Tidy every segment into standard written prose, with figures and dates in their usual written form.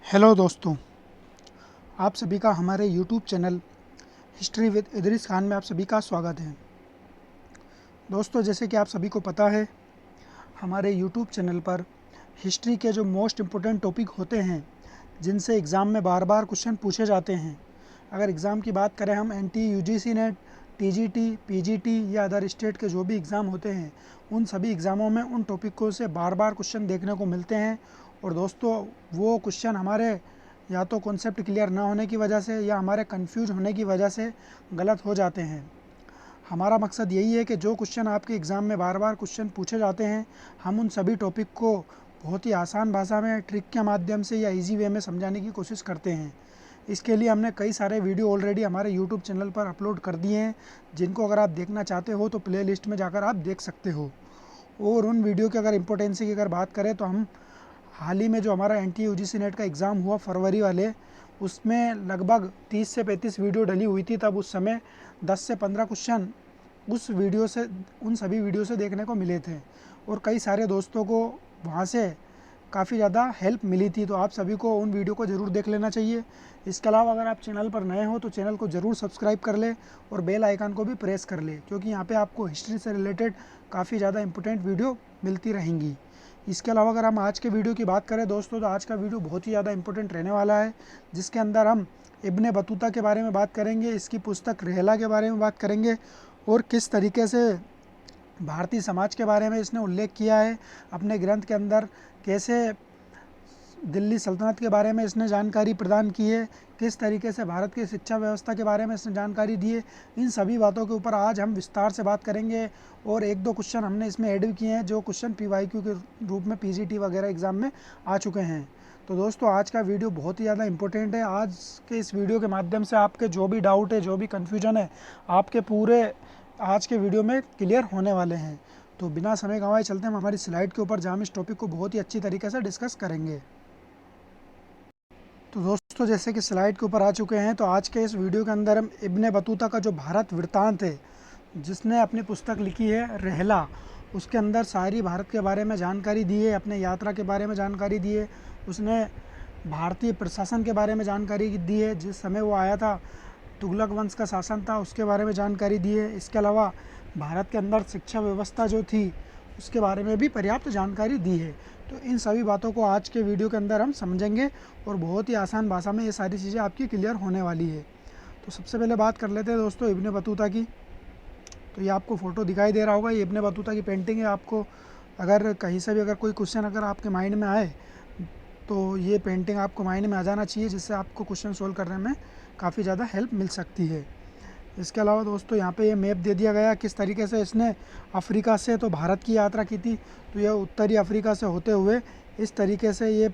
Hello दोस्तों, आप सभी का हमारे YouTube channel history with Idris Khan में आप सभी का स्वागत है। दोस्तों, जैसे कि आप सभी को पता है, हमारे यूट्यूब चैनल पर हिस्ट्री के जो मोस्ट इम्पोर्टेंट टॉपिक होते हैं, जिनसे एग्ज़ाम में बार बार क्वेश्चन पूछे जाते हैं। अगर एग्ज़ाम की बात करें हम NT UGC net, TGT, PGT या अदर स्टेट के जो भी एग्ज़ाम होते हैं, उन सभी एग्ज़ामों में उन टॉपिकों से बार बार क्वेश्चन देखने को मिलते हैं। और दोस्तों, वो क्वेश्चन हमारे या तो कॉन्सेप्ट क्लियर ना होने की वजह से या हमारे कंफ्यूज होने की वजह से गलत हो जाते हैं। हमारा मकसद यही है कि जो क्वेश्चन आपके एग्ज़ाम में बार बार क्वेश्चन पूछे जाते हैं, हम उन सभी टॉपिक को बहुत ही आसान भाषा में ट्रिक के माध्यम से या इजी वे में समझाने की कोशिश करते हैं। इसके लिए हमने कई सारे वीडियो ऑलरेडी हमारे यूट्यूब चैनल पर अपलोड कर दिए हैं, जिनको अगर आप देखना चाहते हो तो प्ले लिस्ट में जाकर आप देख सकते हो। और उन वीडियो की अगर इम्पोर्टेंसी की अगर बात करें तो हम हाल ही में जो हमारा NT UGC नेट का एग्ज़ाम हुआ फरवरी वाले, उसमें लगभग 30 से 35 वीडियो डली हुई थी। तब उस समय 10 से 15 क्वेश्चन उस वीडियो से उन सभी वीडियो से देखने को मिले थे और कई सारे दोस्तों को वहाँ से काफ़ी ज़्यादा हेल्प मिली थी। तो आप सभी को उन वीडियो को ज़रूर देख लेना चाहिए। इसके अलावा अगर आप चैनल पर नए हो तो चैनल को ज़रूर सब्सक्राइब कर ले और बेल आइकन को भी प्रेस कर ले, क्योंकि यहाँ पे आपको हिस्ट्री से रिलेटेड काफ़ी ज़्यादा इंपॉर्टेंट वीडियो मिलती रहेंगी। इसके अलावा अगर हम आज के वीडियो की बात करें दोस्तों, तो आज का वीडियो बहुत ही ज़्यादा इंपॉर्टेंट रहने वाला है, जिसके अंदर हम इब्ने बतूता के बारे में बात करेंगे, इसकी पुस्तक रहला के बारे में बात करेंगे और किस तरीके से भारतीय समाज के बारे में इसने उल्लेख किया है अपने ग्रंथ के अंदर, कैसे दिल्ली सल्तनत के बारे में इसने जानकारी प्रदान की है, किस तरीके से भारत की शिक्षा व्यवस्था के बारे में इसने जानकारी दी है। इन सभी बातों के ऊपर आज हम विस्तार से बात करेंगे। और एक दो क्वेश्चन हमने इसमें ऐड भी किए हैं, जो क्वेश्चन PYQ के रूप में PGT वगैरह एग्ज़ाम में आ चुके हैं। तो दोस्तों, आज का वीडियो बहुत ही ज़्यादा इंपॉर्टेंट है। आज के इस वीडियो के माध्यम से आपके जो भी डाउट है, जो भी कन्फ्यूजन है, आपके पूरे आज के वीडियो में क्लियर होने वाले हैं। तो बिना समय गंवाए चलते हम हमारी स्लाइड के ऊपर, जहाँ हम इस टॉपिक को बहुत ही अच्छी तरीके से डिस्कस करेंगे। तो दोस्तों, जैसे कि स्लाइड के ऊपर आ चुके हैं, तो आज के इस वीडियो के अंदर हम इब्ने बतूता का जो भारत वृत्तांत है, जिसने अपनी पुस्तक लिखी है रहला, उसके अंदर सारी भारत के बारे में जानकारी दी है, अपने यात्रा के बारे में जानकारी दी है, उसने भारतीय प्रशासन के बारे में जानकारी दी है, जिस समय वो आया था तुगलक वंश का शासन था, उसके बारे में जानकारी दी है। इसके अलावा भारत के अंदर शिक्षा व्यवस्था जो थी, उसके बारे में भी पर्याप्त जानकारी दी है। तो इन सभी बातों को आज के वीडियो के अंदर हम समझेंगे और बहुत ही आसान भाषा में ये सारी चीज़ें आपकी क्लियर होने वाली है। तो सबसे पहले बात कर लेते हैं दोस्तों इब्ने बतूता की। तो ये आपको फ़ोटो दिखाई दे रहा होगा, ये इब्ने बतूता की पेंटिंग है। आपको अगर कहीं से भी अगर कोई क्वेश्चन अगर आपके माइंड में आए, तो ये पेंटिंग आपको माइंड में आ जाना चाहिए, जिससे आपको क्वेश्चन सोल्व करने में काफ़ी ज़्यादा हेल्प मिल सकती है। इसके अलावा दोस्तों, यहाँ पे ये मैप दे दिया गया किस तरीके से इसने अफ्रीका से तो भारत की यात्रा की थी। तो यह उत्तरी अफ्रीका से होते हुए इस तरीके से ये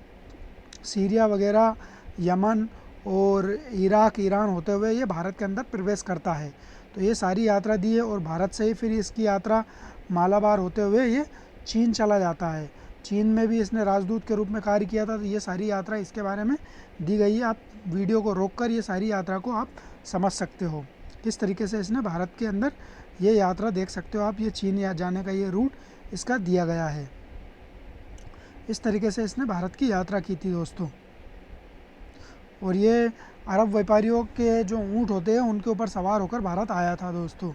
सीरिया वगैरह, यमन और इराक, ईरान होते हुए ये भारत के अंदर प्रवेश करता है। तो ये सारी यात्रा दी है और भारत से ही फिर इसकी यात्रा मालाबार होते हुए ये चीन चला जाता है। चीन में भी इसने राजदूत के रूप में कार्य किया था। तो ये सारी यात्रा इसके बारे में दी गई है। आप वीडियो को रोककर ये सारी यात्रा को आप समझ सकते हो, किस तरीके से इसने भारत के अंदर ये यात्रा देख सकते हो आप। ये चीन या जाने का ये रूट इसका दिया गया है। इस तरीके से इसने भारत की यात्रा की थी दोस्तों। और ये अरब व्यापारियों के जो ऊँट होते हैं, उनके ऊपर सवार होकर भारत आया था दोस्तों।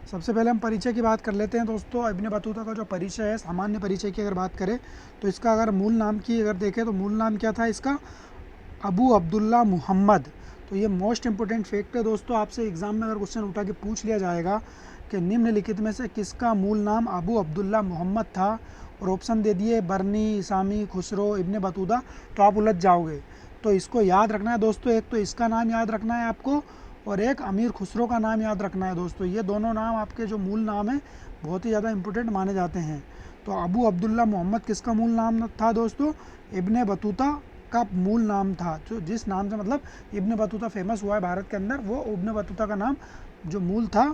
सबसे पहले हम परिचय की बात कर लेते हैं दोस्तों। इब्ने बतूता का जो परिचय है, सामान्य परिचय की अगर बात करें, तो इसका अगर मूल नाम की अगर देखें तो मूल नाम क्या था इसका, अबू अब्दुल्ला मुहम्मद। तो ये मोस्ट इंपॉर्टेंट फैक्ट है दोस्तों। आपसे एग्जाम में अगर क्वेश्चन उठा के पूछ लिया जाएगा कि निम्नलिखित में से किसका मूल नाम अबू अब्दुल्ला मुहम्मद था, और ऑप्शन दे दिए बरनी, इसामी, खुसरो, इब्ने बतूता, तो आप उलझ जाओगे। तो इसको याद रखना है दोस्तों। एक तो इसका नाम याद रखना है आपको, और एक अमीर खुसरो का नाम याद रखना है दोस्तों। ये दोनों नाम आपके जो मूल नाम है, बहुत ही ज़्यादा इंपॉर्टेंट माने जाते हैं। तो अबू अब्दुल्ला मोहम्मद किसका मूल नाम था दोस्तों, इब्ने बतूता का मूल नाम था। जो जिस नाम से मतलब इब्ने बतूता फेमस हुआ है भारत के अंदर, वो इब्ने बतूता का नाम जो मूल था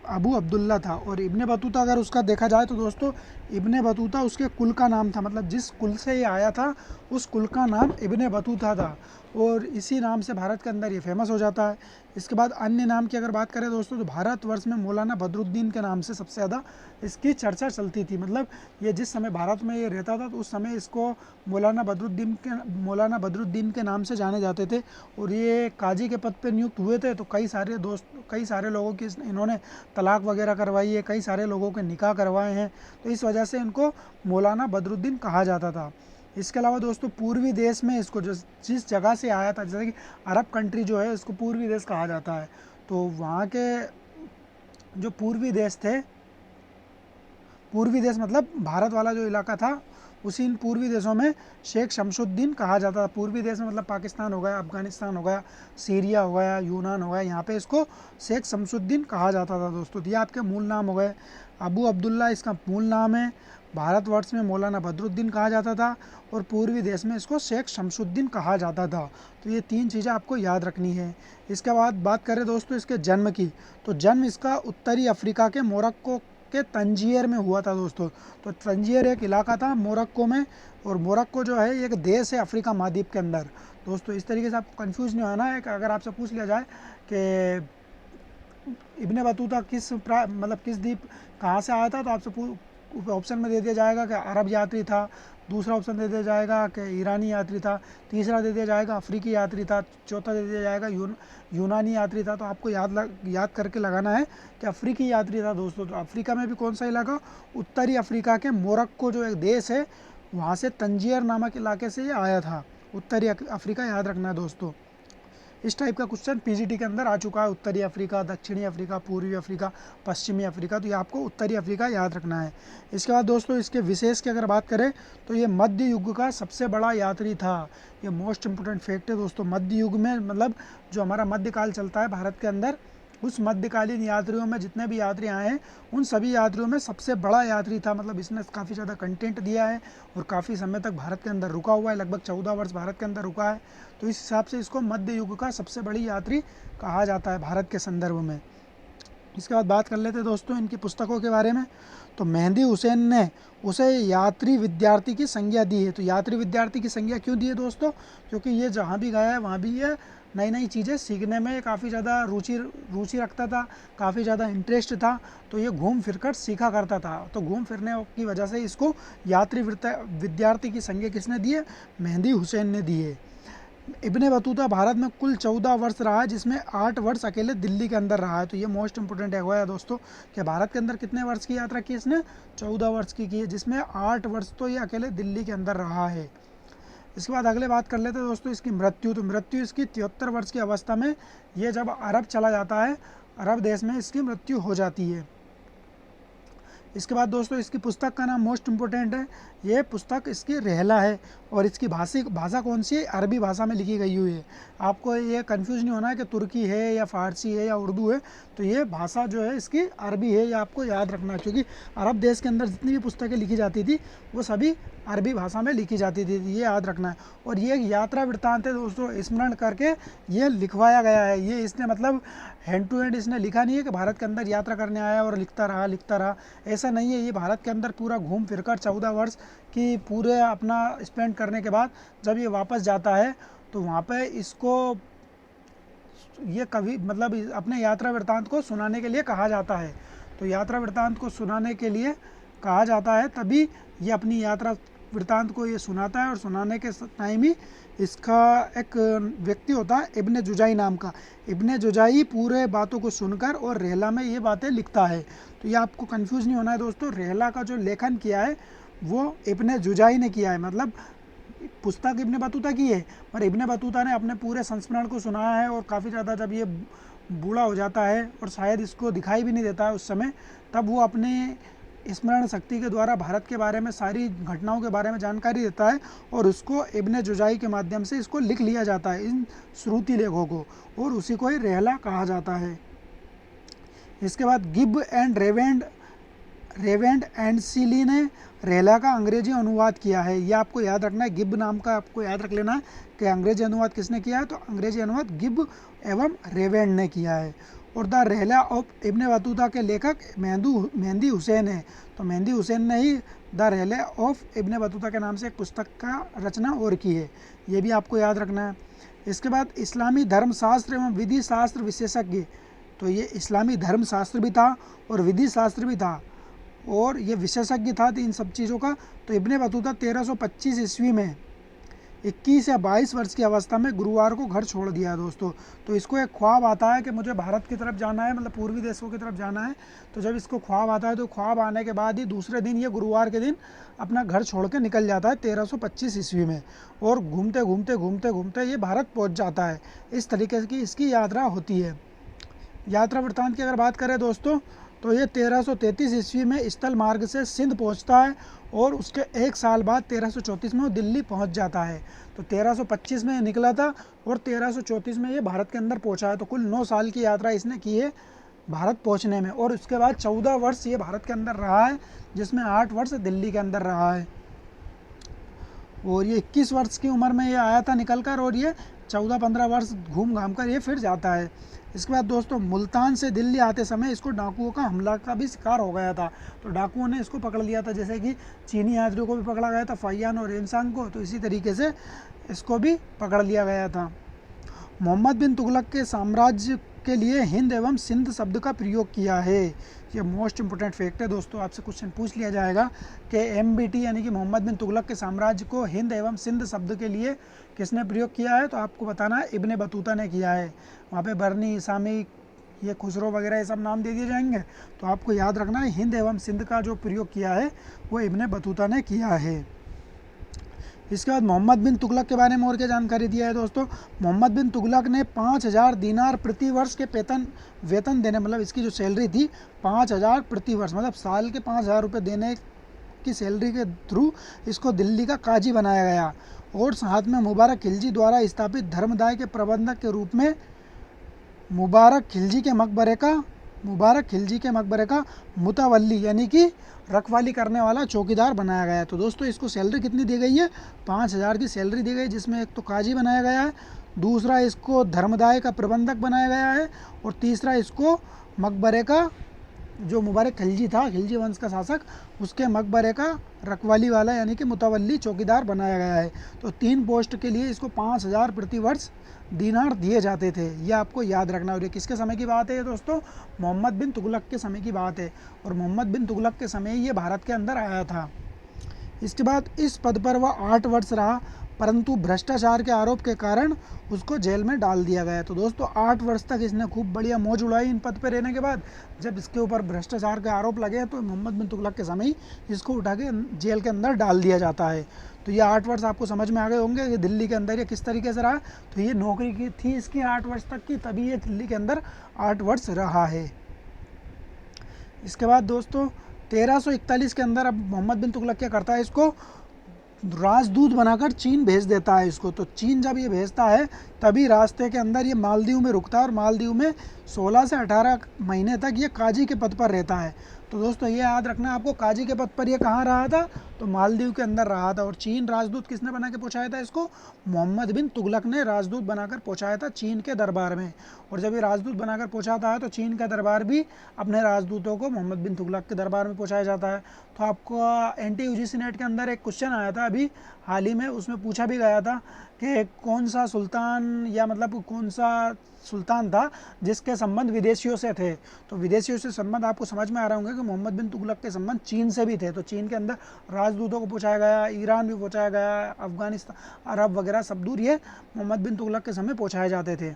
अबू अब्दुल्ला था। और इब्ने बतूता अगर उसका देखा जाए तो दोस्तों इब्ने बतूता उसके कुल का नाम था, मतलब जिस कुल से ये आया था उस कुल का नाम इब्ने बतूता था और इसी नाम से भारत के अंदर ये फेमस हो जाता है। इसके बाद अन्य नाम की अगर बात करें दोस्तों तो भारतवर्ष में मौलाना बदरुद्दीन के नाम से सबसे ज़्यादा इसकी चर्चा चलती थी। मतलब ये जिस समय भारत में ये रहता था तो उस समय इसको मौलाना बदरुद्दीन के नाम से जाने जाते थे। और ये काजी के पद पे नियुक्त हुए थे तो कई सारे लोगों की इन्होंने तलाक वगैरह करवाई है, कई सारे लोगों के निकाह करवाए हैं, तो इस वजह से इनको मौलाना बदरुद्दीन कहा जाता था। इसके अलावा दोस्तों पूर्वी देश में इसको जिस जगह से आया था, जैसे कि अरब कंट्री जो है इसको पूर्वी देश कहा जाता है, तो वहाँ के जो पूर्वी देश थे, पूर्वी देश मतलब भारत वाला जो इलाका था उसी इन पूर्वी देशों में शेख शमशुद्दीन कहा जाता था। पूर्वी देश में मतलब पाकिस्तान हो गया, अफगानिस्तान हो गया, सीरिया हो गया, यूनान हो गया, यहाँ पे इसको शेख शमशुद्दीन कहा जाता था दोस्तों। तो ये आपके मूल नाम हो गए। अबू अब्दुल्ला इसका मूल नाम है, भारतवर्ष में मौलाना बदरुद्दीन कहा जाता था और पूर्वी देश में इसको शेख शमशुद्दीन कहा जाता था। तो ये 3 चीज़ें आपको याद रखनी है। इसके बाद बात करें दोस्तों इसके जन्म की, तो जन्म इसका उत्तरी अफ्रीका के मोरक्को के तंजीर में हुआ था दोस्तों। तो तंजीर एक इलाका था मोरक्को में, और मोरक्को जो है एक देश है अफ्रीका महाद्वीप के अंदर दोस्तों। इस तरीके से आपको कंफ्यूज नहीं होना है कि अगर आपसे पूछ लिया जाए कि इब्ने बतूता मतलब किस द्वीप कहाँ से आया था, तो आपसे ऑप्शन में दे दिया जाएगा कि अरब यात्री था, दूसरा ऑप्शन दे दिया जाएगा कि ईरानी यात्री था, तीसरा दे दिया जाएगा अफ्रीकी यात्री था, चौथा दे दिया जाएगा यूनानी यात्री था। तो आपको याद करके लगाना है कि अफ्रीकी यात्री था दोस्तों। तो अफ्रीका में भी कौन सा इलाका, उत्तरी अफ्रीका के मोरक्को जो एक देश है वहाँ से तंजीर नामक इलाके से ये आया था। उत्तरी अफ्रीका याद रखना है दोस्तों। इस टाइप का क्वेश्चन पीजीटी के अंदर आ चुका है, उत्तरी अफ्रीका, दक्षिणी अफ्रीका, पूर्वी अफ्रीका, पश्चिमी अफ्रीका, तो ये आपको उत्तरी अफ्रीका याद रखना है। इसके बाद दोस्तों इसके विशेष की अगर बात करें तो ये मध्य युग का सबसे बड़ा यात्री था। ये मोस्ट इंपोर्टेंट फैक्ट है दोस्तों। मध्य युग में मतलब जो हमारा मध्यकाल चलता है भारत के अंदर, उस मध्यकालीन यात्रियों में जितने भी यात्री आए हैं उन सभी यात्रियों में सबसे बड़ा यात्री था। मतलब इसने काफ़ी ज़्यादा कंटेंट दिया है और काफ़ी समय तक भारत के अंदर रुका हुआ है, लगभग 14 वर्ष भारत के अंदर रुका है। तो इस हिसाब से इसको मध्य युग का सबसे बड़ी यात्री कहा जाता है भारत के संदर्भ में। इसके बाद बात कर लेते हैं दोस्तों इनकी पुस्तकों के बारे में। तो मेहंदी हुसैन ने उसे यात्री विद्यार्थी की संज्ञा दी है। तो यात्री विद्यार्थी की संज्ञा क्यों दी है दोस्तों, क्योंकि ये जहाँ भी गया है वहाँ भी ये नई नई चीज़ें सीखने में काफ़ी ज़्यादा रुचि रखता था, काफ़ी ज़्यादा इंटरेस्ट था। तो ये घूम फिर कर सीखा करता था। तो घूम फिरने की वजह से इसको यात्री विद्यार्थी की संज्ञा किसने दी है, मेहंदी हुसैन ने दी है। इब्ने बतूता भारत में कुल 14 वर्ष रहा है, जिसमें 8 वर्ष अकेले दिल्ली के अंदर रहा है। तो ये मोस्ट इंपोर्टेंट है दोस्तों कि भारत के अंदर कितने वर्ष की यात्रा की इसने, 14 वर्ष की है, जिसमें 8 वर्ष तो ये अकेले दिल्ली के अंदर रहा है। इसके बाद अगले बात कर लेते हैं दोस्तों इसकी मृत्यु। तो मृत्यु इसकी 73 वर्ष की अवस्था में ये जब अरब चला जाता है, अरब देश में इसकी मृत्यु हो जाती है। इसके बाद दोस्तों इसकी पुस्तक का नाम मोस्ट इम्पोर्टेंट है, ये पुस्तक इसकी रहला है और इसकी भाषा कौन सी है, अरबी भाषा में लिखी गई हुई है। आपको ये कंफ्यूज नहीं होना है कि तुर्की है या फ़ारसी है या उर्दू है, तो ये भाषा जो है इसकी अरबी है, ये आपको याद रखना है। क्योंकि अरब देश के अंदर जितनी भी पुस्तकें लिखी जाती थी वो सभी अरबी भाषा में लिखी जाती थी, ये याद रखना है। और ये यात्रा वृत्तांत है दोस्तों, स्मरण करके ये लिखवाया गया है। ये इसने मतलब हैंड टू हैंड इसने लिखा नहीं है कि भारत के अंदर यात्रा करने आया और लिखता रहा, ऐसा नहीं है। ये भारत के अंदर पूरा घूम फिर कर 14 वर्ष की पूरे अपना स्पेंड करने के बाद जब ये वापस जाता है तो वहाँ पे इसको ये कभी मतलब अपने यात्रा वृत्तांत को सुनाने के लिए कहा जाता है। तो यात्रा वृत्तांत को सुनाने के लिए कहा जाता है, तभी ये अपनी यात्रा वृत्तांत को ये सुनाता है। और सुनाने के टाइम ही इसका एक व्यक्ति होता है इब्ने जुजाई नाम का, इब्ने जुजाई पूरे बातों को सुनकर और रहला में ये बातें लिखता है। तो ये आपको कंफ्यूज नहीं होना है दोस्तों, रहला का जो लेखन किया है वो इब्ने जुजाई ने किया है। मतलब पुस्तक इब्ने बतूता की है, पर इब्ने बतूता ने अपने पूरे संस्मरण को सुनाया है। और काफ़ी ज़्यादा जब ये बूढ़ा हो जाता है और शायद इसको दिखाई भी नहीं देता है उस समय, तब वो अपने स्मरण शक्ति के द्वारा भारत के बारे में सारी घटनाओं के बारे में जानकारी देता है और उसको इब्ने जुजाई के माध्यम से इसको लिख लिया जाता है इन श्रुति लेखों को, और उसी को ही रहला कहा जाता है। इसके बाद गिब एंड रेवेंड एंड सीली ने रहला का अंग्रेजी अनुवाद किया है। ये आपको याद रखना है, गिब नाम का आपको याद रख लेना है कि अंग्रेजी अनुवाद किसने किया है, तो अंग्रेजी अनुवाद गिब एवं रेवेंड ने किया है। और द रहला ऑफ इब्न बतूता के लेखक मेहंदी हुसैन है। तो मेहंदी हुसैन ने ही द रहला ऑफ इब्न बतूता के नाम से एक पुस्तक का रचना और की है, ये भी आपको याद रखना है। इसके बाद इस्लामी धर्मशास्त्र एवं विधि शास्त्र विशेषज्ञ, तो ये इस्लामी धर्मशास्त्र भी था और विधि शास्त्र भी था और ये विशेषज्ञ था इन सब चीज़ों का। तो इब्न बतूता 1325 ईस्वी में 21 या 22 वर्ष की अवस्था में गुरुवार को घर छोड़ दिया दोस्तों। तो इसको एक ख्वाब आता है कि मुझे भारत की तरफ जाना है, मतलब पूर्वी देशों की तरफ जाना है। तो जब इसको ख्वाब आता है तो ख्वाब आने के बाद ही दूसरे दिन, ये गुरुवार के दिन अपना घर छोड़ के निकल जाता है 1325 ईस्वी में, और घूमते घूमते घूमते घूमते ये भारत पहुंच जाता है। इस तरीके की इसकी यात्रा होती है। यात्रा वृत्तांत की अगर बात करें दोस्तों, तो ये 1333 ईस्वी में स्थल मार्ग से सिंध पहुंचता है और उसके एक साल बाद 1334 में वो दिल्ली पहुंच जाता है। तो 1325 में निकला था और 1334 में ये भारत के अंदर पहुंचा है। तो कुल 9 साल की यात्रा इसने की है भारत पहुंचने में, और उसके बाद 14 वर्ष ये भारत के अंदर रहा है, जिसमें 8 वर्ष दिल्ली के अंदर रहा है। और ये 21 वर्ष की उम्र में ये आया था निकल कर, और ये 14-15 वर्ष घूम घाम कर ये फिर जाता है। इसके बाद दोस्तों मुल्तान से दिल्ली आते समय इसको डाकुओं का हमला का भी शिकार हो गया था। तो डाकुओं ने इसको पकड़ लिया था, जैसे कि चीनी यात्रियों को भी पकड़ा गया था, फैयान और रेनसांग को, तो इसी तरीके से इसको भी पकड़ लिया गया था। मोहम्मद बिन तुगलक के साम्राज्य के लिए हिंद एवं सिंध शब्द का प्रयोग किया है। ये मोस्ट इंपोर्टेंट फैक्ट है दोस्तों, आपसे क्वेश्चन पूछ लिया जाएगा कि MBT यानी कि मोहम्मद बिन तुगलक के साम्राज्य को हिंद एवं सिंध शब्द के लिए किसने प्रयोग किया है, तो आपको बताना है इब्न बतूता ने किया है। वहाँ पे बरनी, इसामी, ये खुसरो वगैरह ये सब नाम दे दिए जाएंगे, तो आपको याद रखना है हिंद एवं सिंध का जो प्रयोग किया है वो इब्न बतूता ने किया है। इसके बाद मोहम्मद बिन तुगलक के बारे में और क्या जानकारी दिया है दोस्तों। मोहम्मद बिन तुगलक ने 5000 दीनार प्रति वर्ष के वेतन देने, मतलब इसकी जो सैलरी थी 5000 प्रति वर्ष, मतलब साल के 5000 रुपये देने की सैलरी के थ्रू इसको दिल्ली का काजी बनाया गया, और साथ में मुबारक खिलजी द्वारा स्थापित धर्मदाय के प्रबंधक के रूप में मुबारक खिलजी के मकबरे का मुतवल्ली यानी कि रखवाली करने वाला चौकीदार बनाया गया है। तो दोस्तों इसको सैलरी कितनी दी गई है, 5000 की सैलरी दी गई, जिसमें एक तो काजी बनाया गया है, दूसरा इसको धर्मदाय का प्रबंधक बनाया गया है, और तीसरा इसको मकबरे का, जो मुबारक खिलजी था, खिलजी वंश का शासक, उसके मकबरे का रखवाली वाला यानी कि मुतवल्ली चौकीदार बनाया गया है। तो 3 पोस्ट के लिए इसको 5000 प्रति वर्ष दीनार दिए जाते थे, ये आपको याद रखना। और ये किसके समय की बात है दोस्तों, मोहम्मद बिन तुगलक के समय की बात है, और मोहम्मद बिन तुगलक के समय ये भारत के अंदर आया था। इसके बाद इस पद पर वह 8 वर्ष रहा, परंतु भ्रष्टाचार के आरोप के कारण उसको जेल में डाल दिया गया। तो दोस्तों 8 वर्ष तक इसने खूब बढ़िया मौज उड़ाई इन पद पर रहने के बाद। जब इसके ऊपर भ्रष्टाचार के आरोप लगे तो मोहम्मद बिन तुगलक के समय ही इसको उठा के जेल के अंदर डाल दिया जाता है। तो ये 8 वर्ष आपको समझ में आ गए होंगे कि दिल्ली के अंदर ये किस तरीके से रहा। तो ये नौकरी की थी इसकी 8 वर्ष तक की, तभी ये दिल्ली के अंदर 8 वर्ष रहा है। इसके बाद दोस्तों 1341 के अंदर अब मोहम्मद बिन तुगलक क्या करता है, इसको राजदूत बनाकर चीन भेज देता है इसको। तो चीन जब ये भेजता है तभी रास्ते के अंदर ये मालदीव में रुकता है, और मालदीव में 16 से 18 महीने तक ये काजी के पद पर रहता है। तो दोस्तों ये याद रखना आपको, काजी के पद पर ये कहाँ रहा था, तो मालदीव के अंदर रहा था। और चीन राजदूत किसने बना के पहुँचाया था इसको, मोहम्मद बिन तुगलक ने राजदूत बनाकर पहुँचाया था चीन के दरबार में। और जब ये राजदूत बनाकर पहुँचाता है तो चीन का दरबार भी अपने राजदूतों को मोहम्मद बिन तुगलक के दरबार में पहुँचाया जाता है। तो आपको NT-UGC नेट के अंदर एक क्वेश्चन आया था अभी हाल ही में, उसमें पूछा भी गया था कि कौन सा सुल्तान, या मतलब कौन सा सुल्तान था जिसके संबंध विदेशियों से थे। तो विदेशियों से संबंध आपको समझ में आ रहे होंगे कि मोहम्मद बिन तुगलक के संबंध चीन से भी थे। तो चीन के अंदर राजदूतों को पहुँचाया गया, ईरान भी पहुँचाया गया, अफगानिस्तान, अरब वगैरह सब दूर ये मोहम्मद बिन तुगलक के समय पहुँचाए जाते थे।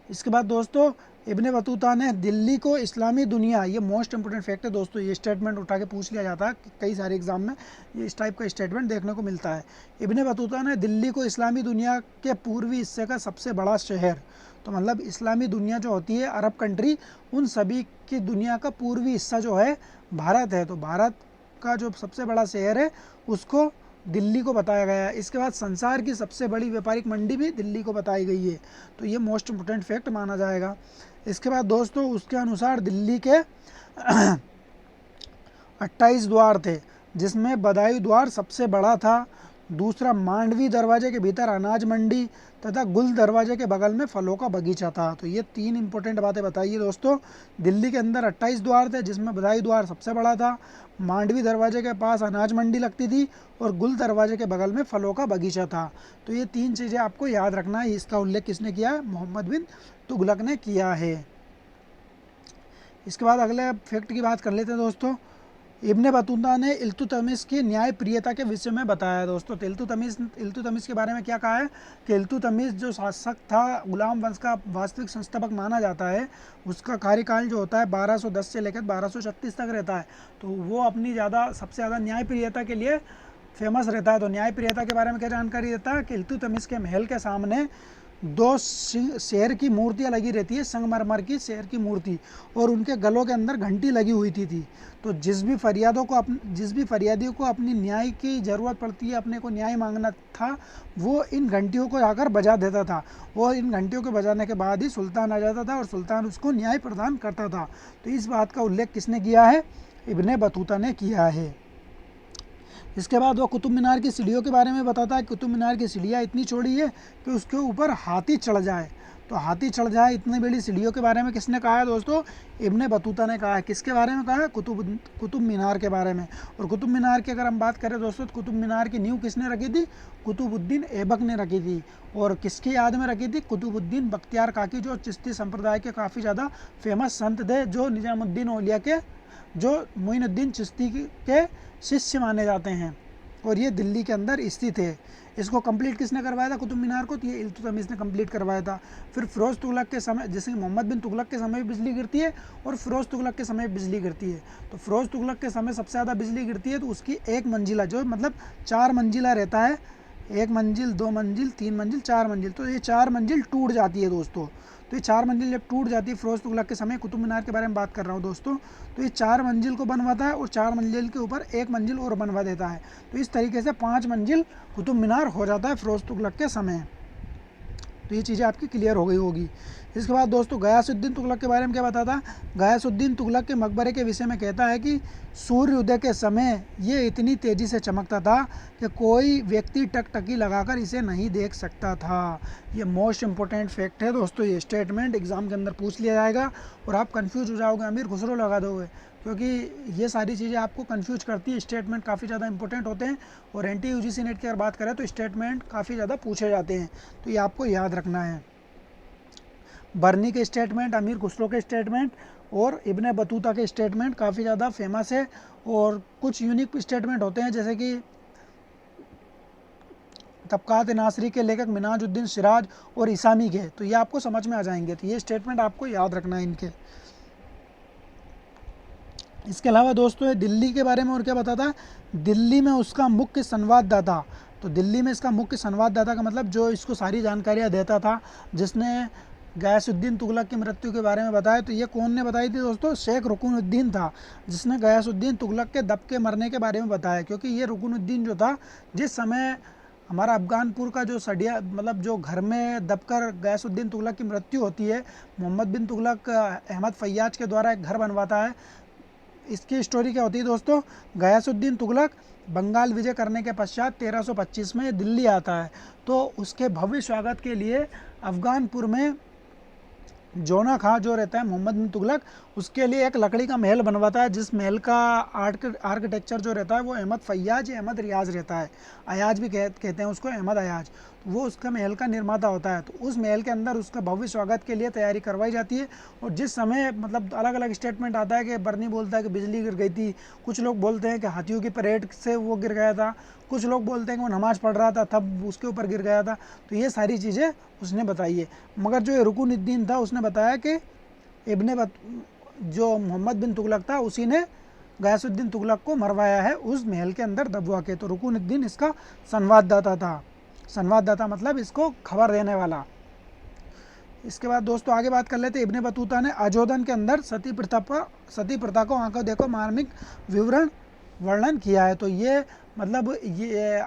इसके बाद दोस्तों इब्न बतूता ने दिल्ली को इस्लामी दुनिया, ये मोस्ट इंपोर्टेंट फैक्ट है दोस्तों, ये स्टेटमेंट उठा के पूछ लिया जाता है कई सारे एग्जाम में, ये इस टाइप का स्टेटमेंट देखने को मिलता है। इब्न बतूता ने दिल्ली को इस्लामी दुनिया के पूर्वी हिस्से का सबसे बड़ा शहर, तो मतलब इस्लामी दुनिया जो होती है अरब कंट्री, उन सभी की दुनिया का पूर्वी हिस्सा जो है भारत है, तो भारत का जो सबसे बड़ा शहर है उसको दिल्ली को बताया गया है। इसके बाद संसार की सबसे बड़ी व्यापारिक मंडी भी दिल्ली को बताई गई है, तो ये मोस्ट इंपोर्टेंट फैक्ट माना जाएगा। इसके बाद दोस्तों उसके अनुसार दिल्ली के 28 द्वार थे, जिसमें बदायूं द्वार सबसे बड़ा था, दूसरा, मांडवी दरवाजे के भीतर अनाज मंडी तथा गुल दरवाजे के बगल में फलों का बगीचा था। तो ये 3 इंपॉर्टेंट बातें बताइए दोस्तों। दिल्ली के अंदर 28 द्वार थे, जिसमें बधाई द्वार सबसे बड़ा था, मांडवी दरवाजे के पास अनाज मंडी लगती थी और गुल दरवाजे के बगल में फलों का बगीचा था। तो ये 3 चीज़ें आपको याद रखना है। इसका उल्लेख किसने किया है? मोहम्मद बिन तुगलक ने किया है। इसके बाद अगले फैक्ट की बात कर लेते हैं दोस्तों। इब्ने बतूता ने इल्तुतमिश की न्यायप्रियता के विषय में बताया दोस्तों। तो इल्तुतमिश के बारे में क्या कहा है कि इल्तुतमिश जो शासक था, गुलाम वंश का वास्तविक संस्थापक माना जाता है, उसका कार्यकाल जो होता है 1210 से लेकर 1236 तक रहता है। तो वो अपनी सबसे ज़्यादा न्यायप्रियता के लिए फेमस रहता है। तो न्यायप्रियता के बारे में क्या जानकारी देता है कि इल्तुतमिश के महल के सामने 2 शेर की मूर्तियाँ लगी रहती है, संगमरमर की शेर की मूर्ति, और उनके गलों के अंदर घंटी लगी हुई थी। तो जिस भी फरियादी को अपनी न्याय की ज़रूरत पड़ती है, अपने को न्याय मांगना था, वो इन घंटियों को आकर बजा देता था और इन घंटियों को बजाने के बाद ही सुल्तान आ जाता था और सुल्तान उसको न्याय प्रदान करता था। तो इस बात का उल्लेख किसने किया है? इब्ने बतूता ने किया है। इसके बाद वो कुतुब मीनार की सीढ़ियों के बारे में बताता है। कुतुब मीनार की सीढ़ियाँ इतनी चौड़ी है कि उसके ऊपर हाथी चढ़ जाए। तो हाथी चढ़ जाए इतनी बड़ी सीढ़ियों के बारे में किसने कहा है दोस्तों? इब्ने बतूता ने कहा है। किसके बारे में कहा है? कुतुब मीनार के बारे में। और कुतुब मीनार की अगर हम बात करें दोस्तों, तो कुतुब मीनार की नींव किसने रखी थी? कुतुबुद्दीन ऐबक ने रखी थी। और किसकी याद में रखी थी? कुतुबुद्दीन बख्तियार काकी, जो चिश्ती संप्रदाय के काफ़ी ज़्यादा फेमस संत थे, जो निजामुद्दीन औलिया के, जो मोइनुद्दीन चिश्ती के शिष्य माने जाते हैं, और ये दिल्ली के अंदर स्थित है। इसको कंप्लीट किसने करवाया था कुतुब मीनार को? तो ये इल्तुतमिश ने कंप्लीट करवाया था। फिर फिरोज़ तुगलक के समय, जैसे मोहम्मद बिन तुगलक के समय बिजली गिरती है और फिरोज़ तुगलक के समय बिजली गिरती है। तो फिरोज़ तुगलक के समय सबसे ज़्यादा बिजली गिरती है, तो उसकी 1 मंजिला, जो मतलब 4 मंजिला रहता है, 1 मंजिल, 2 मंजिल, 3 मंजिल, 4 मंजिल, तो ये 4 मंजिल टूट जाती है दोस्तों। तो ये 4 मंजिल जब टूट जाती है, फिरोज़ तुगलक के समय, कुतुब मीनार के बारे में बात कर रहा हूँ दोस्तों, तो ये 4 मंजिल को बनवाता है और 4 मंजिल के ऊपर 1 मंजिल और बनवा देता है। तो इस तरीके से 5 मंजिल कुतुब मीनार हो जाता है फिरोज़ तुगलक के समय। तो ये चीज़ें आपकी क्लियर हो गई होगी। इसके बाद दोस्तों गयासुद्दीन तुगलक के बारे में क्या बताता? गयासुद्दीन तुगलक के मकबरे के विषय में कहता है कि सूर्य उदय के समय ये इतनी तेज़ी से चमकता था कि कोई व्यक्ति टकटकी लगाकर इसे नहीं देख सकता था। ये मोस्ट इंपॉर्टेंट फैक्ट है दोस्तों। ये स्टेटमेंट एग्ज़ाम के अंदर पूछ लिया जाएगा और आप कंफ्यूज हो जाओगे, अमीर खुसरो लगा दोगे, क्योंकि ये सारी चीज़ें आपको कंफ्यूज करती है। स्टेटमेंट काफ़ी ज़्यादा इंपॉर्टेंट होते हैं और NTA UGC नेट की अगर बात करें तो स्टेटमेंट काफ़ी ज़्यादा पूछे जाते हैं, तो ये आपको याद रखना है। बर्नी के स्टेटमेंट, अमीर खुसरो के स्टेटमेंट और इब्ने बतूता के स्टेटमेंट काफ़ी ज़्यादा फेमस है। और कुछ यूनिक स्टेटमेंट होते हैं, जैसे कि तबकात नासरी के लेखक मिनाजुद्दीन सिराज और इसामी के, तो ये आपको समझ में आ जाएंगे। तो ये स्टेटमेंट आपको याद रखना है इनके। इसके अलावा दोस्तों ये दिल्ली के बारे में और क्या बताता है? दिल्ली में उसका मुख्य संवाददाता, तो दिल्ली में इसका मुख्य संवाददाता का मतलब जो इसको सारी जानकारियाँ देता था, जिसने गयासुद्दीन तुगलक की मृत्यु के बारे में बताया, तो ये कौन ने बताई थी दोस्तों? शेख रुकनुद्दीन था, जिसने गयासुद्दीन तुगलक के दब के मरने के बारे में बताया। क्योंकि ये रुकनुद्दीन जो था, जिस समय हमारा अफगानपुर का जो सडिया, मतलब जो घर में दबकर गयासुद्दीन तुगलक की मृत्यु होती है, मोहम्मद बिन तुगलक अहमद फैयाज के द्वारा एक घर बनवाता है। इसकी स्टोरी क्या होती है दोस्तों? गयासुद्दीन तुगलक बंगाल विजय करने के पश्चात 1325 में दिल्ली आता है, तो उसके भव्य स्वागत के लिए अफगानपुर में जोना खां जो रहता है मोहम्मद बिन तुगलक, उसके लिए एक लकड़ी का महल बनवाता है, जिस महल का आर्किटेक्चर जो रहता है वो अहमद फैयाज या अहमद रियाज रहता है। अयाज भी कहते हैं उसको, अहमद अयाज। वो उसका महल का निर्माता होता है। तो उस महल के अंदर उसका भव्य स्वागत के लिए तैयारी करवाई जाती है। और जिस समय मतलब अलग अलग स्टेटमेंट आता है कि बर्नी बोलता है कि बिजली गिर गई थी, कुछ लोग बोलते हैं कि हाथियों की परेड से वो गिर गया था, कुछ लोग बोलते हैं कि वो नमाज़ पढ़ रहा था तब उसके ऊपर गिर गया था। तो ये सारी चीज़ें उसने बताई है। मगर जो रुकनुद्दीन था उसने बताया कि जो मोहम्मद बिन तुगलक था उसी ने गयासुद्दीन तुगलक को मरवाया है उस महल के अंदर दबवा के। तो रुकनुद्दीन इसका संवाददाता था। संवाददाता मतलब इसको खबर देने वाला। इसके बाद दोस्तों आगे बात कर लेते हैं। इब्ने बतूता ने अजोदन के अंदर सती प्रथा को आंखों देखो मार्मिक वर्णन किया है। तो ये मतलब ये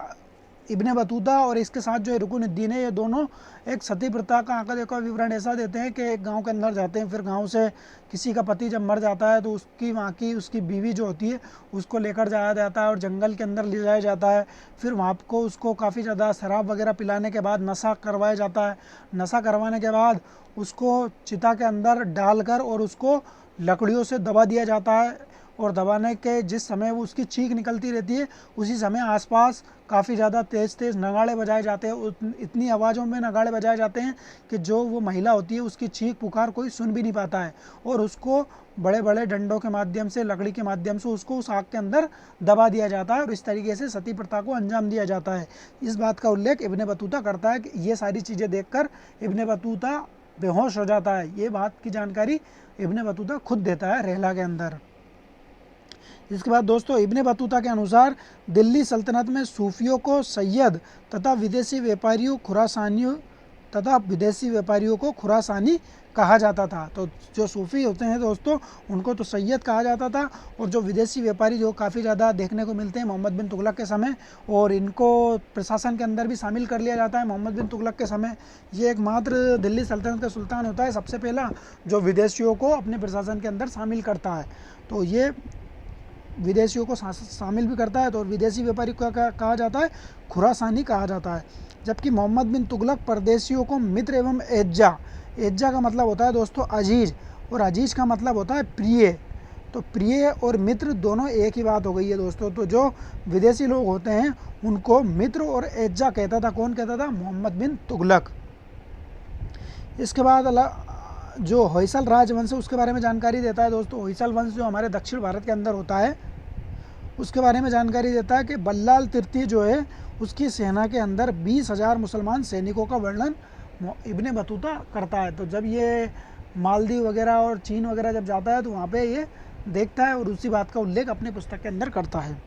इब्ने बतूता और इसके साथ जो है रुकनुद्दीन है, ये दोनों एक सती प्रथा का आंकड़े का विवरण ऐसा देते हैं कि एक गांव के अंदर जाते हैं, फिर गांव से किसी का पति जब मर जाता है तो उसकी वहाँ की उसकी बीवी जो होती है उसको लेकर जाया जाता है और जंगल के अंदर ले जाया जाता है। फिर वहाँ को उसको काफ़ी ज़्यादा शराब वगैरह पिलाने के बाद नशा करवाया जाता है। नशा करवाने के बाद उसको चिता के अंदर डालकर और उसको लकड़ियों से दबा दिया जाता है, और दबाने के जिस समय वो उसकी चीख निकलती रहती है उसी समय आसपास काफ़ी ज़्यादा तेज़ तेज़ नगाड़े बजाए जाते हैं। इतनी आवाज़ों में नगाड़े बजाए जाते हैं कि जो वो महिला होती है उसकी चीख पुकार कोई सुन भी नहीं पाता है, और उसको बड़े बड़े डंडों के माध्यम से, लकड़ी के माध्यम से उसको उस आग के अंदर दबा दिया जाता है और इस तरीके से सती प्रथा को अंजाम दिया जाता है। इस बात का उल्लेख इब्ने बतूता करता है कि ये सारी चीज़ें देखकर इब्ने बतूता बेहोश हो जाता है। ये बात की जानकारी इब्ने बतूता खुद देता है रहला के अंदर। इसके बाद दोस्तों इब्ने बतूता के अनुसार दिल्ली सल्तनत में सूफियों को सैयद तथा विदेशी व्यापारियों को खुरासानी कहा जाता था। तो जो सूफ़ी होते हैं दोस्तों उनको तो सैयद कहा जाता था, और जो विदेशी व्यापारी जो काफ़ी ज़्यादा देखने को मिलते हैं मोहम्मद बिन तुगलक के समय, और इनको प्रशासन के अंदर भी शामिल कर लिया जाता है मोहम्मद बिन तुगलक के समय। ये एकमात्र दिल्ली सल्तनत का सुल्तान होता है सबसे पहला जो विदेशियों को अपने प्रशासन के अंदर शामिल करता है। तो ये विदेशियों को शामिल भी करता है, तो विदेशी व्यापारी को कहा जाता है खुरासानी कहा जाता है। जबकि मोहम्मद बिन तुगलक परदेशियों को मित्र एवं एज्जा, एज्जा का मतलब होता है दोस्तों अजीज, और अजीज का मतलब होता है प्रिय। तो प्रिय और मित्र दोनों एक ही बात हो गई है दोस्तों। तो जो विदेशी लोग होते हैं उनको मित्र और एज्जा कहता था। कौन कहता था? मोहम्मद बिन तुगलक। इसके बाद जो होयसल राजवंश है उसके बारे में जानकारी देता है दोस्तों। होयसल वंश जो हमारे दक्षिण भारत के अंदर होता है उसके बारे में जानकारी देता है कि बल्लाल तृतीय जो है उसकी सेना के अंदर 20,000 मुसलमान सैनिकों का वर्णन इब्ने बतूता करता है। तो जब ये मालदीव वगैरह और चीन वगैरह जब जाता है तो वहाँ पे ये देखता है और उसी बात का उल्लेख अपनी पुस्तक के अंदर करता है।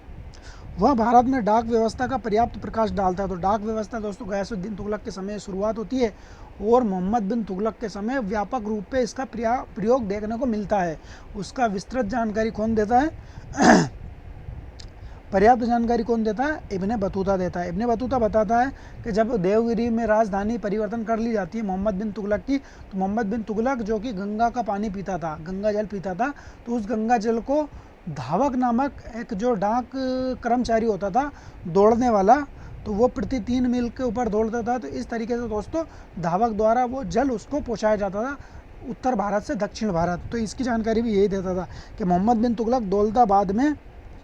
वह भारत में डाक व्यवस्था का पर्याप्त प्रकाश डालता है। तो डाक व्यवस्था दोस्तों गयासुद्दीन तुगलक के समय शुरुआत होती है और मोहम्मद बिन तुगलक के समय व्यापक रूप पे इसका प्रयोग देखने को मिलता है। उसका विस्तृत जानकारी कौन देता है? पर्याप्त जानकारी कौन देता है? इब्ने बतूता देता है। इब्ने बतूता बताता है कि जब देवगिरी में राजधानी परिवर्तन कर ली जाती है मोहम्मद बिन तुगलक की, तो मोहम्मद बिन तुगलक जो कि गंगा का पानी पीता था, गंगा जल पीता था, तो उस गंगा जल को धावक नामक एक जो डाक कर्मचारी होता था दौड़ने वाला, तो वो प्रति 3 मील के ऊपर दौड़ता था। तो इस तरीके से दोस्तों धावक द्वारा वो जल उसको पहुँचाया जाता था उत्तर भारत से दक्षिण भारत। तो इसकी जानकारी भी यही देता था कि मोहम्मद बिन तुगलक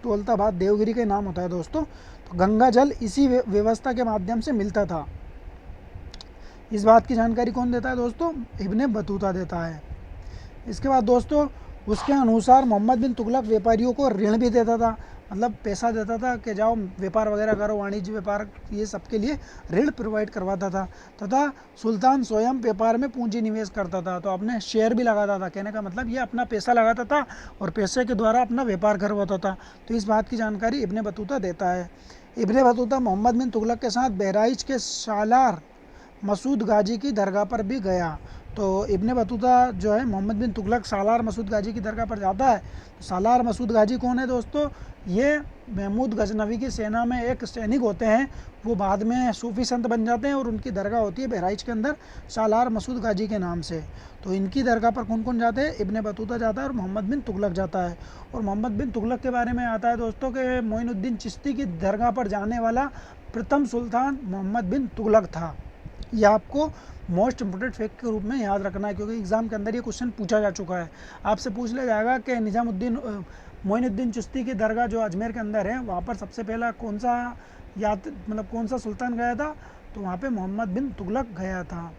दौलताबाद देवगिरी का नाम होता है दोस्तों। तो गंगा जल इसी व्यवस्था के माध्यम से मिलता था। इस बात की जानकारी कौन देता है दोस्तों? इब्ने बतूता देता है। इसके बाद दोस्तों उसके अनुसार मोहम्मद बिन तुगलक व्यापारियों को ऋण भी देता था, मतलब पैसा देता था कि जाओ व्यापार वगैरह करो, वाणिज्य व्यापार ये सब के लिए ऋण प्रोवाइड करवाता था। तथा सुल्तान स्वयं व्यापार में पूंजी निवेश करता था, तो अपने शेयर भी लगाता था। कहने का मतलब ये अपना पैसा लगाता था और पैसे के द्वारा अपना व्यापार करवाता था। तो इस बात की जानकारी इब्ने बतूता देता है। इब्ने बतूता मोहम्मद बिन तुगलक के साथ बहराइच के सालार मसूद गाजी की दरगाह पर भी गया। तो इब्ने बतूता जो है मोहम्मद बिन तुगलक सालार मसूद गाजी की दरगाह पर जाता है। तो सालार मसूद गाजी कौन है दोस्तों? ये महमूद गजनवी की सेना में एक सैनिक होते हैं, वो बाद में सूफ़ी संत बन जाते हैं और उनकी दरगाह होती है बहराइच के अंदर सालार मसूद गाजी के नाम से। तो इनकी दरगाह पर कौन कौन जाते हैं? इब्ने बतूता जाता है और मोहम्मद बिन तुगलक जाता है। और मोहम्मद बिन तुगलक के बारे में आता है दोस्तों कि मोइनुद्दीन चिश्ती की दरगाह पर जाने वाला प्रथम सुल्तान मोहम्मद बिन तुगलक था। यह आपको मोस्ट इम्पोर्टेंट फैक्ट के रूप में याद रखना है, क्योंकि एग्ज़ाम के अंदर ये क्वेश्चन पूछा जा चुका है। आपसे पूछ लिया जाएगा कि मोइनुद्दीन चिश्ती की दरगाह जो अजमेर के अंदर है वहाँ पर सबसे पहला कौन सा सुल्तान गया था? तो वहाँ पे मोहम्मद बिन तुगलक गया था।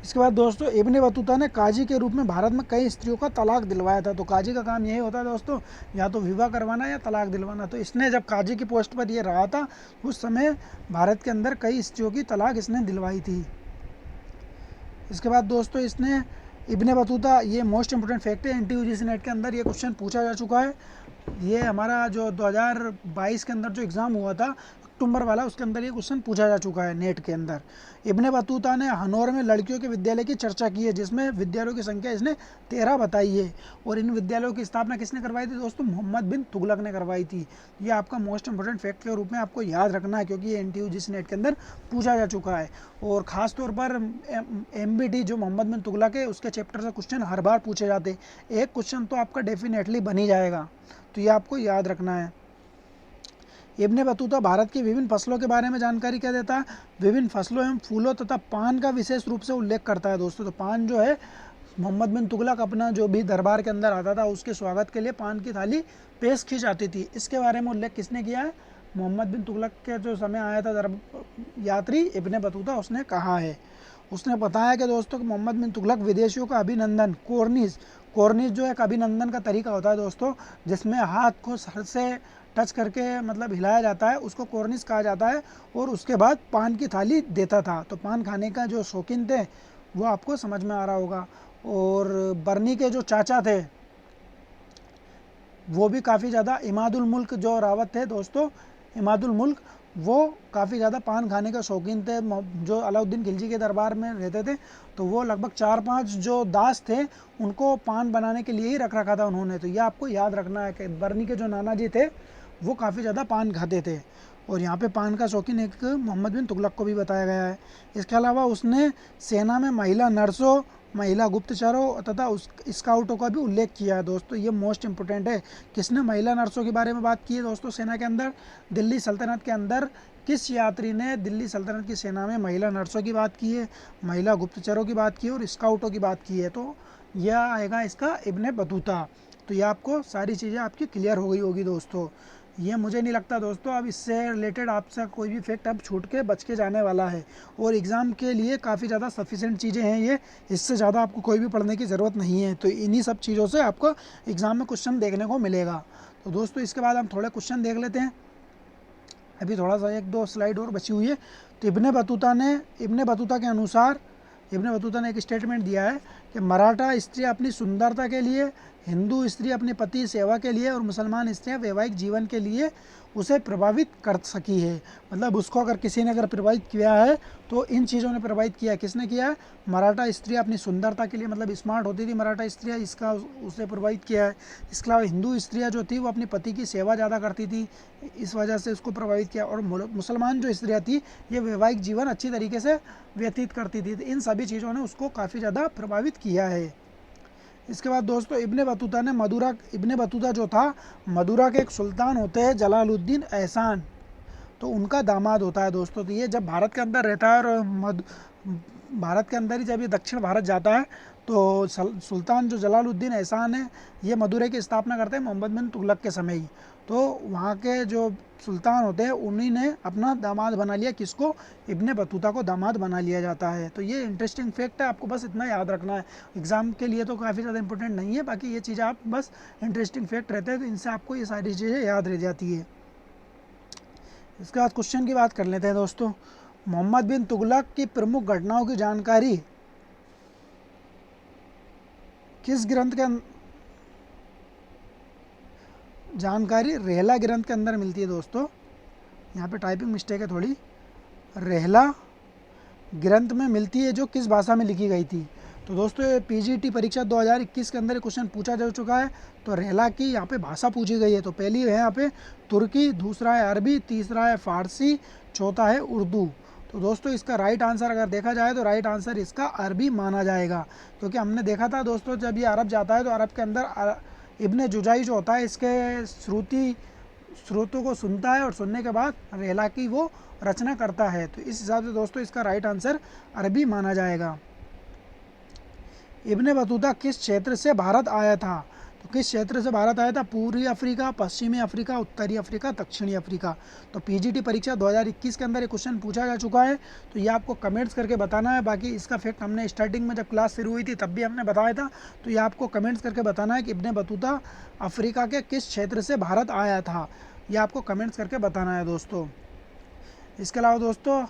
इसके बाद दोस्तों इब्ने बतूता ने काजी के रूप में भारत में कई स्त्रियों का तलाक दिलवाया था। तो काजी का काम यही होता है दोस्तों, या तो विवाह करवाना या तलाक दिलवाना। तो इसने जब काजी की पोस्ट पर ये रहा था उस समय भारत के अंदर कई स्त्रियों की तलाक इसने दिलवाई थी। इसके बाद दोस्तों इसने इब्ने बतूता, ये मोस्ट इंपोर्टेंट फैक्ट है, NTUGC नेट के अंदर ये क्वेश्चन पूछा जा चुका है। ये हमारा जो 2022 के अंदर जो एग्ज़ाम हुआ था अक्टूबर वाला, उसके अंदर ये क्वेश्चन पूछा जा चुका है नेट के अंदर। इब्ने बतूता ने हनौर में लड़कियों के विद्यालय की चर्चा की है, जिसमें विद्यालयों की संख्या इसने 13 बताई है। और इन विद्यालयों की स्थापना किसने करवाई थी दोस्तों? मोहम्मद बिन तुगलक ने करवाई थी। ये आपका मोस्ट इंपोर्टेंट फैक्ट के रूप में आपको याद रखना है, क्योंकि ये NTU जिस नेट के अंदर पूछा जा चुका है। और ख़ास तौर पर MBT जो मोहम्मद बिन तुगलक है उसके चैप्टर से क्वेश्चन हर बार पूछे जाते हैं। एक क्वेश्चन तो आपका डेफिनेटली बन ही जाएगा, तो ये आपको याद रखना है। इब्ने बतूता भारत की विभिन्न फसलों के बारे में जानकारी क्या देता है? विभिन्न फसलों एवं फूलों तथा पान का विशेष रूप से उल्लेख करता है दोस्तों। तो पान जो है, मोहम्मद बिन तुगलक अपना जो भी दरबार के अंदर आता था उसके स्वागत के लिए पान की थाली पेश की जाती थी, इसके बारे में उल्लेख किसने किया है? मोहम्मद बिन तुगलक के जो समय आया था यात्री इब्ने बतूता, उसने कहा है। उसने बताया कि दोस्तों कि मोहम्मद बिन तुगलक विदेशियों का अभिनंदन, कोर्निश जो एक अभिनंदन का तरीका होता है दोस्तों, जिसमें हाथ को सर से टच करके मतलब हिलाया जाता है, उसको कोर्निश कहा जाता है। और उसके बाद पान की थाली देता था। तो पान खाने का जो शौकीन थे वो आपको समझ में आ रहा होगा। और बर्नी के जो चाचा थे वो भी काफ़ी ज़्यादा, इमादुल मुल्क जो रावत थे दोस्तों, इमादुल मुल्क, वो काफ़ी ज़्यादा पान खाने का शौकीन थे। जो अलाउद्दीन खिलजी के दरबार में रहते थे, तो वो लगभग 4-5 जो दास थे उनको पान बनाने के लिए ही रख रखा था उन्होंने। तो ये आपको याद रखना है कि बर्नी के जो नाना जी थे वो काफ़ी ज़्यादा पान खाते थे। और यहाँ पे पान का शौकीन एक मोहम्मद बिन तुगलक को भी बताया गया है। इसके अलावा उसने सेना में महिला नर्सों, महिला गुप्तचरों तथा उस स्काउटों का भी उल्लेख किया है दोस्तों। ये मोस्ट इंपोर्टेंट है। किसने महिला नर्सों के बारे में बात की है दोस्तों सेना के अंदर? दिल्ली सल्तनत के अंदर किस यात्री ने दिल्ली सल्तनत की सेना में महिला नर्सों की बात की है, महिला गुप्तचरों की बात की है और स्काउटों की बात की है? तो यह आएगा इसका इब्ने बतूता। तो ये आपको सारी चीज़ें आपकी क्लियर हो गई होगी दोस्तों। ये मुझे नहीं लगता दोस्तों अब इससे रिलेटेड आपसे कोई भी फैक्ट अब छूट के बच के जाने वाला है। और एग्ज़ाम के लिए काफ़ी ज़्यादा सफिशेंट चीज़ें हैं ये, इससे ज़्यादा आपको कोई भी पढ़ने की ज़रूरत नहीं है। तो इन्हीं सब चीज़ों से आपको एग्ज़ाम में क्वेश्चन देखने को मिलेगा। तो दोस्तों इसके बाद हम थोड़े क्वेश्चन देख लेते हैं। अभी थोड़ा सा 1-2 स्लाइड और बची हुई है। तो इब्ने बतूता के अनुसार इब्ने बतूता ने एक स्टेटमेंट दिया है कि मराठा स्त्री अपनी सुंदरता के लिए, हिंदू स्त्री अपने पति सेवा के लिए और मुसलमान स्त्रियां वैवाहिक जीवन के लिए उसे प्रभावित कर सकी है। मतलब उसको अगर किसी ने प्रभावित किया है तो इन चीज़ों ने प्रभावित किया है। किसने किया है? मराठा स्त्रियां अपनी सुंदरता के लिए, मतलब स्मार्ट होती थी मराठा स्त्रियां, इसका उसे प्रभावित किया है। इसके अलावा हिंदू स्त्रियां जो थी वो अपने पति की सेवा ज़्यादा करती थी, इस वजह से उसको प्रभावित किया। और मुसलमान जो स्त्रियाँ थी ये वैवाहिक जीवन अच्छी तरीके से व्यतीत करती थी। इन सभी चीज़ों ने उसको काफ़ी ज़्यादा प्रभावित किया है। इसके बाद दोस्तों इब्ने बतूता जो था, मदुरा के एक सुल्तान होते हैं जलालुद्दीन एहसान, तो उनका दामाद होता है दोस्तों। तो ये जब भारत के अंदर रहता है और भारत के अंदर ही जब ये दक्षिण भारत जाता है, तो सुल्तान जो जलालुद्दीन एहसान है ये मदुरै की स्थापना करते हैं मोहम्मद बिन तुगलक के समय ही। तो वहाँ के जो सुल्तान होते हैं उन्हीं ने अपना दामाद बना लिया। किसको? इब्ने बतूता को दामाद बना लिया जाता है। तो ये इंटरेस्टिंग फैक्ट है, आपको बस इतना याद रखना है। एग्जाम के लिए तो काफ़ी ज़्यादा इंपॉर्टेंट नहीं है, बाकी ये चीज़ें आप बस इंटरेस्टिंग फैक्ट रहते हैं तो इनसे आपको ये सारी चीज़ें याद रह जाती है। इसके बाद क्वेश्चन की बात कर लेते हैं दोस्तों। मोहम्मद बिन तुगलक की प्रमुख घटनाओं की जानकारी किस ग्रंथ के जानकारी रेहला ग्रंथ के अंदर मिलती है दोस्तों। यहाँ पे टाइपिंग मिस्टेक है थोड़ी। रेहला ग्रंथ में मिलती है, जो किस भाषा में लिखी गई थी? तो दोस्तों PGT परीक्षा 2021 के अंदर क्वेश्चन पूछा जा चुका है। तो रेहला की यहाँ पे भाषा पूछी गई है। तो पहली है यहाँ पे तुर्की, दूसरा है अरबी, तीसरा है फ़ारसी, चौथा है उर्दू। तो दोस्तों इसका राइट आंसर अगर देखा जाए तो राइट आंसर इसका अरबी माना जाएगा, क्योंकि हमने देखा था दोस्तों जब ये अरब जाता है तो अरब के अंदर इब्ने जुजाई जो होता है इसके स्रोतों को सुनता है और सुनने के बाद रेहला की वो रचना करता है। तो इस हिसाब से दोस्तों इसका राइट आंसर अरबी माना जाएगा। इब्ने बतूता किस क्षेत्र से भारत आया था? तो किस क्षेत्र से भारत आया था? पूर्वी अफ्रीका, पश्चिमी अफ्रीका, उत्तरी अफ्रीका, दक्षिणी अफ्रीका। तो PGT परीक्षा 2021 के अंदर ये क्वेश्चन पूछा जा चुका है। तो ये आपको कमेंट्स करके बताना है। बाकी इसका फैक्ट हमने स्टार्टिंग में जब क्लास शुरू हुई थी तब भी हमने बताया था। तो ये आपको कमेंट्स करके बताना है कि इब्ने बतूता अफ्रीका के किस क्षेत्र से भारत आया था। ये आपको कमेंट्स करके बताना है दोस्तों। इसके अलावा दोस्तों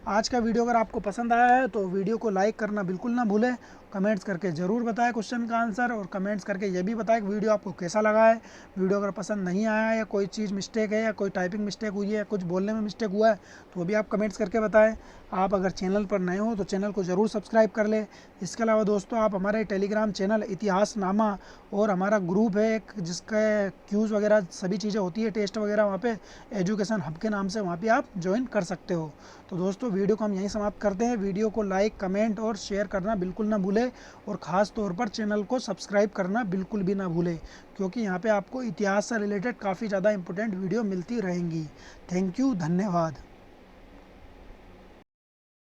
आज का वीडियो अगर आपको पसंद आया है तो वीडियो को लाइक करना बिल्कुल ना भूलें कमेंट्स करके ज़रूर बताएं क्वेश्चन का आंसर, और कमेंट्स करके ये भी बताएं कि वीडियो आपको कैसा लगा है। वीडियो अगर पसंद नहीं आया है या कोई चीज़ मिस्टेक है या कोई टाइपिंग मिस्टेक हुई है या कुछ बोलने में मिस्टेक हुआ है तो वो भी आप कमेंट्स करके बताएं। आप अगर चैनल पर नए हो तो चैनल को ज़रूर सब्सक्राइब कर लें। इसके अलावा दोस्तों आप हमारे टेलीग्राम चैनल इतिहासनामा और हमारा ग्रुप है एक, जिसका क्यूज़ वगैरह सभी चीज़ें होती है, टेस्ट वगैरह वहाँ पे एजुकेशन हब के नाम से, वहाँ पे आप ज्वाइन कर सकते हो। तो दोस्तों वीडियो को हम यहीं समाप्त करते हैं। वीडियो को लाइक, कमेंट और शेयर करना बिल्कुल ना भूलें, और ख़ास तौर पर चैनल को सब्सक्राइब करना बिल्कुल भी ना भूलें, क्योंकि यहाँ पे आपको इतिहास से रिलेटेड काफ़ी ज़्यादा इंपॉर्टेंट वीडियो मिलती रहेंगी। थैंक यू, धन्यवाद।